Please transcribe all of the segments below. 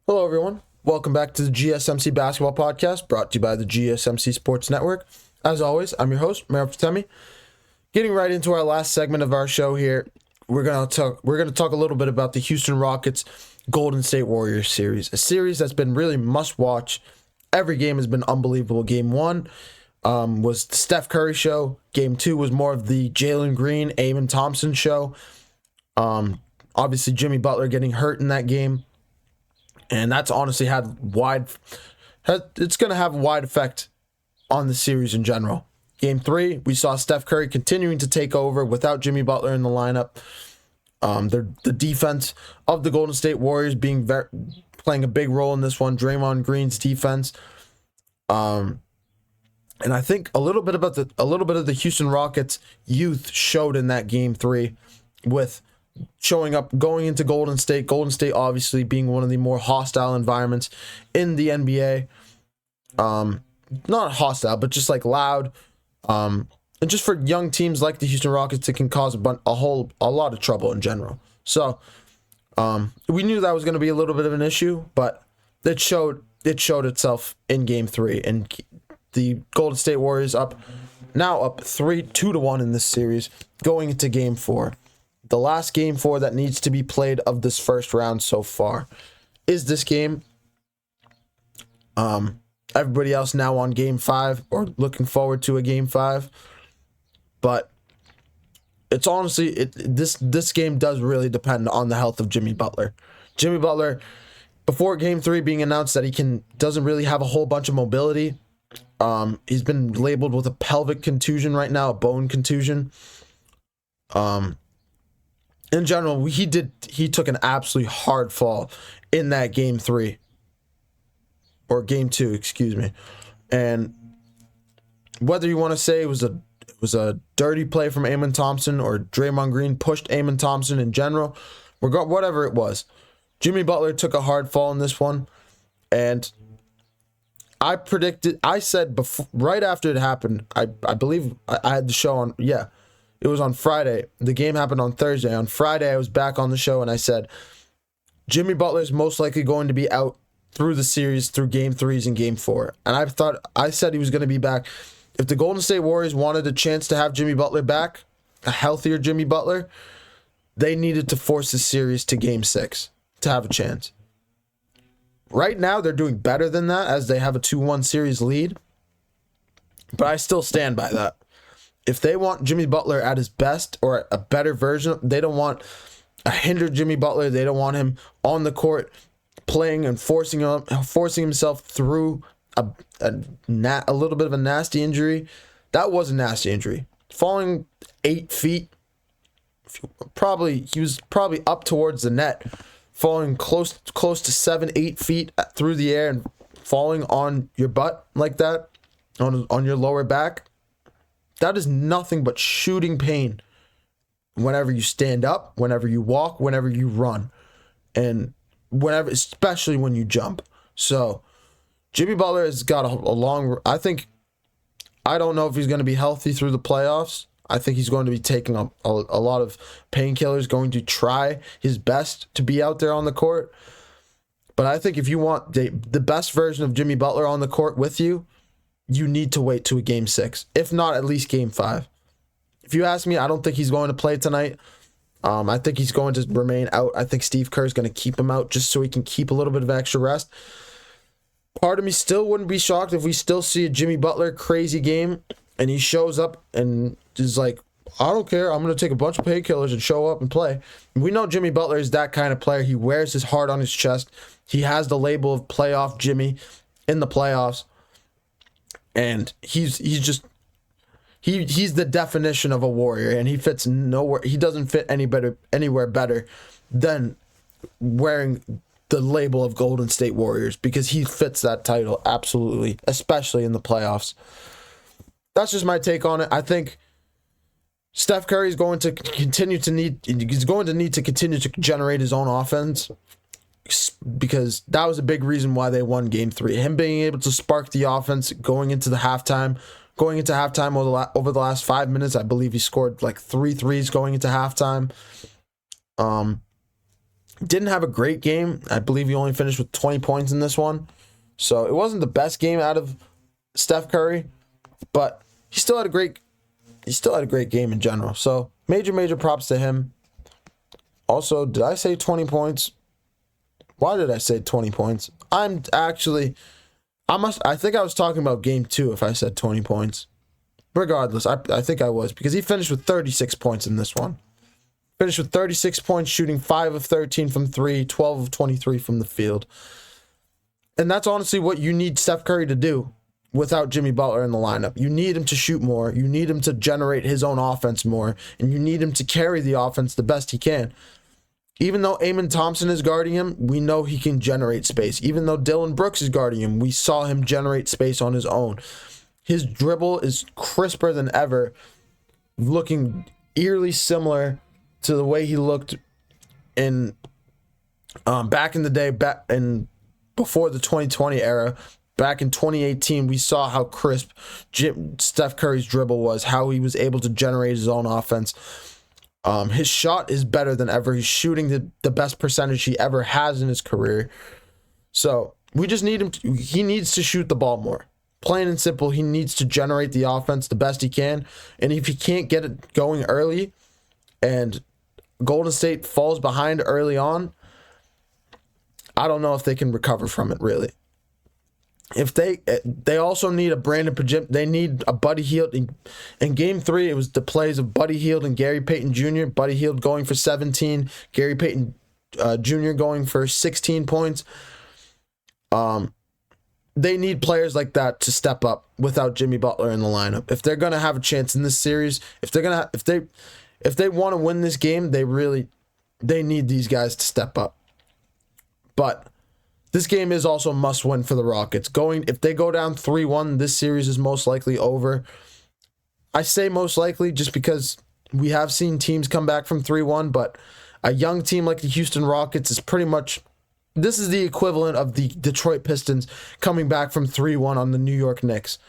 Hello, everyone. Welcome back to the GSMC Basketball Podcast, brought to you by the GSMC Sports Network. As always, I'm your host, Meryl Fatemi. Getting right into our last segment of our show here, we're gonna talk a little bit about the Houston Rockets Golden State Warriors series, a series that's been really must watch. Every game has been unbelievable. Game 1 was the Steph Curry show. Game 2 was more of the Jalen Green, Amen Thompson show. Obviously, Jimmy Butler getting hurt in that game. And that's honestly it's going to have a wide effect on the series in general. Game 3, we saw Steph Curry continuing to take over without Jimmy Butler in the lineup. The defense of the Golden State Warriors playing a big role in this one. Draymond Green's defense. And I think a little bit of the Houston Rockets youth showed in that Game 3 with showing up, going into Golden State. Golden State obviously being one of the more hostile environments in the NBA. Not hostile, but just like loud. And just for young teams like the Houston Rockets, it can cause a lot of trouble in general. So we knew that was going to be a little bit of an issue, but it showed itself in Game 3, and the Golden State Warriors up 2-1 in this series, going into Game 4. The last Game 4 that needs to be played of this first round so far is this game. Everybody else now on Game 5 or looking forward to a Game 5. But it's honestly, this game does really depend on the health of Jimmy Butler. Jimmy Butler, before Game 3 being announced that he doesn't really have a whole bunch of mobility. He's been labeled with a pelvic contusion right now, a bone contusion. In general, he took an absolutely hard fall in that Game 3. Or Game 2, excuse me. And whether you want to say it was a dirty play from Amen Thompson or Draymond Green pushed Amen Thompson in general, whatever it was, Jimmy Butler took a hard fall in this one. And I said before, right after it happened, I believe I had the show on, it was on Friday. The game happened on Thursday. On Friday, I was back on the show, and I said, Jimmy Butler is most likely going to be out through the series, through Game 3s and Game 4. And I said he was going to be back. If the Golden State Warriors wanted a chance to have Jimmy Butler back, a healthier Jimmy Butler, they needed to force the series to Game 6 to have a chance. Right now, they're doing better than that as they have a 2-1 series lead. But I still stand by that. If they want Jimmy Butler at his best or a better version, they don't want a hindered Jimmy Butler. They don't want him on the court playing and forcing himself through a little bit of a nasty injury. That was a nasty injury. Falling 8 feet, he was probably up towards the net, falling close to 7-8 feet through the air and falling on your butt like that, on your lower back. That is nothing but shooting pain whenever you stand up, whenever you walk, whenever you run, and especially when you jump. So Jimmy Butler has got a long, I don't know if he's going to be healthy through the playoffs. I think he's going to be taking a lot of painkillers, going to try his best to be out there on the court. But I think if you want the best version of Jimmy Butler on the court with you, you need to wait to a Game 6, if not at least Game 5. If you ask me, I don't think he's going to play tonight. I think he's going to remain out. I think Steve Kerr is going to keep him out just so he can keep a little bit of extra rest. Part of me still wouldn't be shocked if we still see a Jimmy Butler crazy game and he shows up and is like, I don't care, I'm going to take a bunch of painkillers and show up and play. We know Jimmy Butler is that kind of player. He wears his heart on his chest. He has the label of playoff Jimmy in the playoffs. And he's the definition of a warrior, and he fits nowhere. He doesn't fit anywhere better than wearing the label of Golden State Warriors, because he fits that title absolutely, especially in the playoffs. That's just my take on it. I think Steph Curry is going to need to continue to generate his own offense, because that was a big reason why they won Game 3. Him being able to spark the offense going into halftime over the last 5 minutes. I believe he scored like 3 threes going into halftime. Didn't have a great game. I believe he only finished with 20 points in this one. So it wasn't the best game out of Steph Curry, but he still had a great game in general. So major props to him. Also, did I say 20 points? Why did I say 20 points? I think I was talking about game 2 if I said 20 points. Regardless, I think I was, because he finished with 36 points in this one. Finished with 36 points, shooting 5 of 13 from 3, 12 of 23 from the field. And that's honestly what you need Steph Curry to do without Jimmy Butler in the lineup. You need him to shoot more. You need him to generate his own offense more. And you need him to carry the offense the best he can. Even though Amen Thompson is guarding him, we know he can generate space. Even though Dylan Brooks is guarding him, we saw him generate space on his own. His dribble is crisper than ever, looking eerily similar to the way he looked in back in the day, before the 2020 era. Back in 2018, we saw how crisp Steph Curry's dribble was, how he was able to generate his own offense. His shot is better than ever. He's shooting the best percentage he ever has in his career. So we just need him. He needs to shoot the ball more. Plain and simple, he needs to generate the offense the best he can. And if he can't get it going early and Golden State falls behind early on, I don't know if they can recover from it, really. If they also need a Brandon Pajim, they need a Buddy Hield. In game 3, it was the plays of Buddy Hield and Gary Payton Jr. Buddy Hield going for 17, Gary Payton Jr. going for 16 points. They need players like that to step up without Jimmy Butler in the lineup. If they're gonna have a chance in this series, if they want to win this game, they need these guys to step up. But this game is also a must-win for the Rockets. If they go down 3-1, this series is most likely over. I say most likely just because we have seen teams come back from 3-1, but a young team like the Houston Rockets is pretty much... This is the equivalent of the Detroit Pistons coming back from 3-1 on the New York Knicks.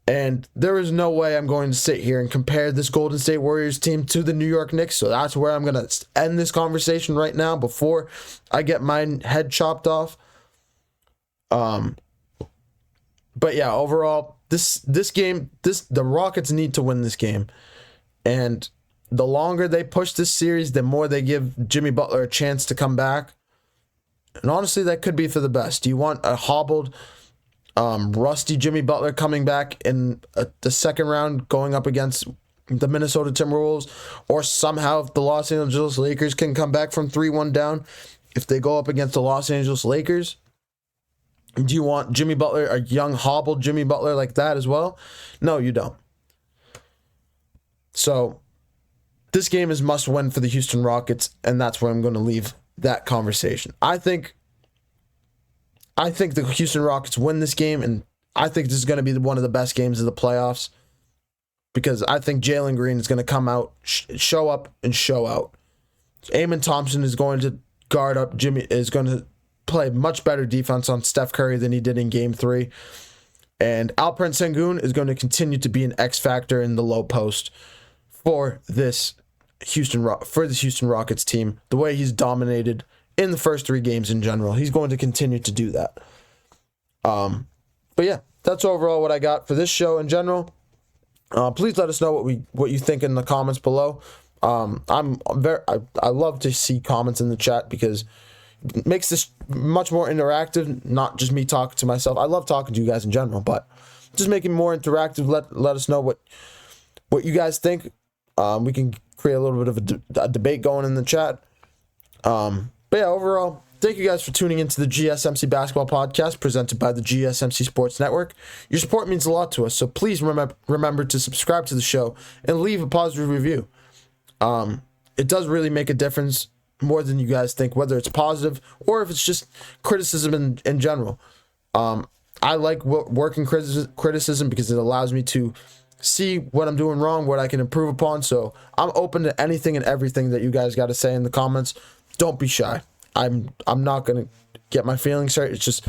And there is no way I'm going to sit here and compare this Golden State Warriors team to the New York Knicks. So that's where I'm going to end this conversation right now before I get my head chopped off. But yeah, overall, this game, the Rockets need to win this game. And the longer they push this series, the more they give Jimmy Butler a chance to come back. And honestly, that could be for the best. Do you want a hobbled, rusty Jimmy Butler coming back in the second round going up against the Minnesota Timberwolves? Or somehow if the Los Angeles Lakers can come back from 3-1 down, if they go up against the Los Angeles Lakers? Do you want Jimmy Butler, a young hobbled Jimmy Butler like that as well? No, you don't. So this game is must win for the Houston Rockets, and that's where I'm going to leave that conversation. I think the Houston Rockets win this game, and I think this is going to be one of the best games of the playoffs because I think Jalen Green is going to come out, show up, and show out. Amen Thompson is going to guard up. Jimmy is going to play much better defense on Steph Curry than he did in Game 3. And Alperen Şengün is going to continue to be an X factor in the low post for this Houston Rockets team. The way he's dominated in the first 3 games in general, he's going to continue to do that. But yeah, that's overall what I got for this show in general. Please let us know what you think in the comments below. I love to see comments in the chat because it makes this much more interactive, not just me talking to myself. I love talking to you guys in general, but just making it more interactive. Let us know what you guys think. We can create a little bit of a debate going in the chat. But yeah, overall, thank you guys for tuning into the GSMC Basketball Podcast presented by the GSMC Sports Network. Your support means a lot to us, so please remember to subscribe to the show and leave a positive review. It does really make a difference more than you guys think, whether it's positive or if it's just criticism in general. I like working criticism because it allows me to see what I'm doing wrong, what I can improve upon. So I'm open to anything and everything that you guys got to say in the comments. Don't be shy. I'm not going to get my feelings hurt. It's just,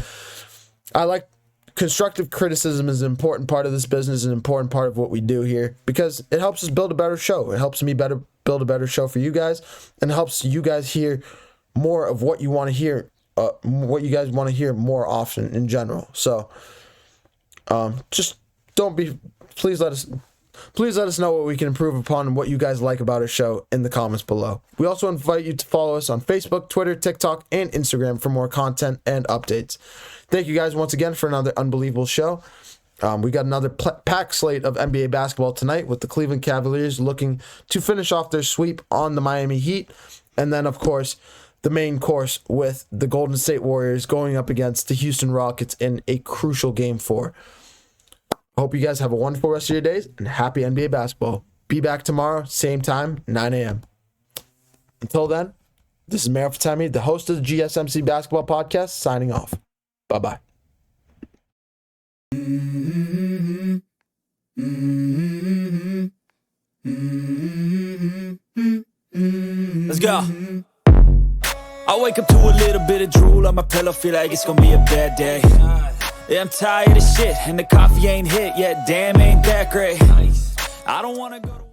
I like constructive criticism is an important part of this business, an important part of what we do here because it helps us build a better show. It helps me build a better show for you guys and helps you guys hear more of what you want to hear, what you guys want to hear more often in general. So just please let us know what we can improve upon and what you guys like about our show in the comments below. We also invite you to follow us on Facebook, Twitter, TikTok, and Instagram for more content and updates. Thank you guys once again for another unbelievable show. We got another packed slate of NBA basketball tonight with the Cleveland Cavaliers looking to finish off their sweep on the Miami Heat. And then, of course, the main course with the Golden State Warriors going up against the Houston Rockets in a crucial Game 4. I hope you guys have a wonderful rest of your days and happy NBA basketball. Be back tomorrow, same time, 9 a.m. Until then, this is Mayor Fatemi, the host of the GSMC Basketball Podcast, signing off. Bye-bye. Let's go. I wake up to a little bit of drool on my pillow, feel like it's gonna be a bad day. Yeah, I'm tired of shit, and the coffee ain't hit yet, damn, ain't that great. I don't wanna go to